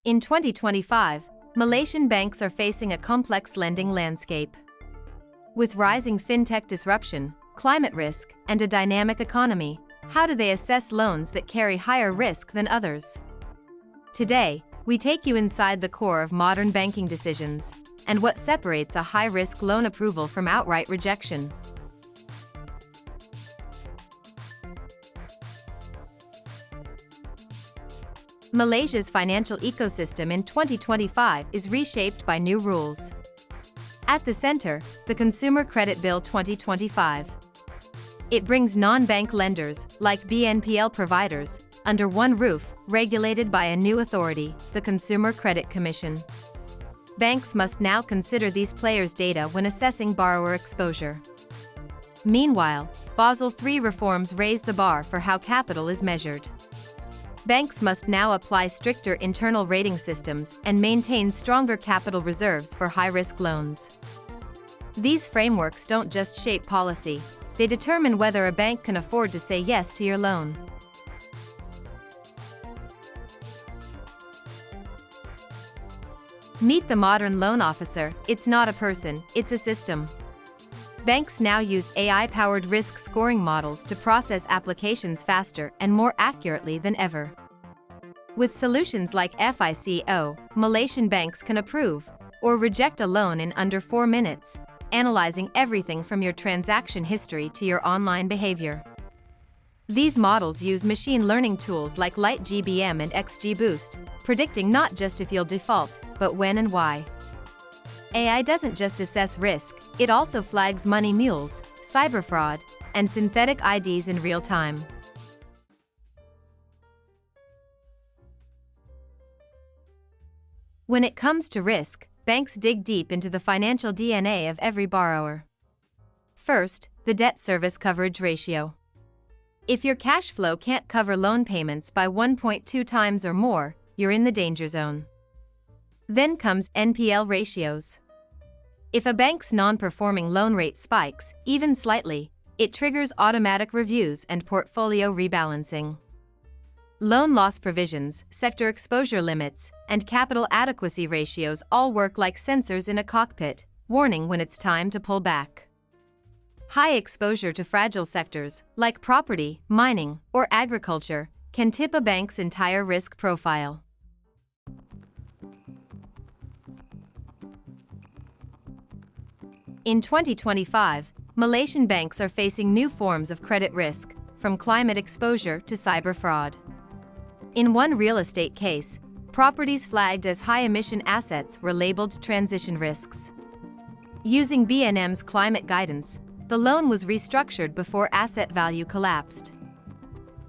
In 2025, Malaysian banks are facing a complex lending landscape. With rising fintech disruption, climate risk, and a dynamic economy, how do they assess loans that carry higher risk than others? Today, we take you inside the core of modern banking decisions and what separates a high-risk loan approval from outright rejection. Malaysia's financial ecosystem in 2025 is reshaped by new rules. At the center, the Consumer Credit Bill 2025. It brings non-bank lenders, like BNPL providers, under one roof, regulated by a new authority, the Consumer Credit Commission. Banks must now consider these players' data when assessing borrower exposure. Meanwhile, Basel III reforms raise the bar for how capital is measured. Banks must now apply stricter internal rating systems and maintain stronger capital reserves for high-risk loans. These frameworks don't just shape policy, they determine whether a bank can afford to say yes to your loan. Meet the modern loan officer. It's not a person, it's a system. Banks now use AI-powered risk scoring models to process applications faster and more accurately than ever. With solutions like FICO, Malaysian banks can approve or reject a loan in under 4 minutes, analyzing everything from your transaction history to your online behavior. These models use machine learning tools like LightGBM and XGBoost, predicting not just if you'll default, but when and why. AI doesn't just assess risk, it also flags money mules, cyber fraud, and synthetic IDs in real time. When it comes to risk, banks dig deep into the financial DNA of every borrower. First, the debt service coverage ratio. If your cash flow can't cover loan payments by 1.2 times or more, you're in the danger zone. Then comes NPL ratios. If a bank's non-performing loan rate spikes, even slightly, it triggers automatic reviews and portfolio rebalancing. Loan loss provisions, sector exposure limits, and capital adequacy ratios all work like sensors in a cockpit, warning when it's time to pull back. High exposure to fragile sectors, like property, mining, or agriculture, can tip a bank's entire risk profile. In 2025, Malaysian banks are facing new forms of credit risk, from climate exposure to cyber fraud. In one real estate case, properties flagged as high-emission assets were labeled transition risks. Using BNM's climate guidance, the loan was restructured before asset value collapsed.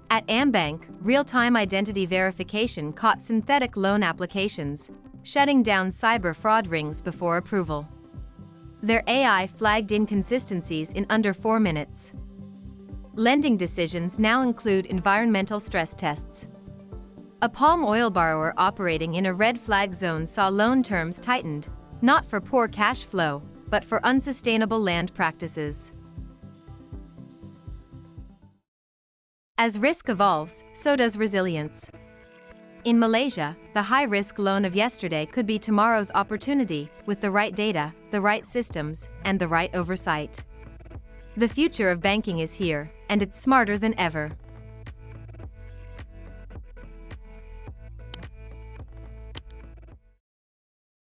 At AmBank, real-time identity verification caught synthetic loan applications, shutting down cyber fraud rings before approval. Their AI flagged inconsistencies in under 4 minutes. Lending decisions now include environmental stress tests. A palm oil borrower operating in a red flag zone saw loan terms tightened, not for poor cash flow, but for unsustainable land practices. As risk evolves, so does resilience. In Malaysia, the high-risk loan of yesterday could be tomorrow's opportunity, with the right data, the right systems, and the right oversight. The future of banking is here, and it's smarter than ever.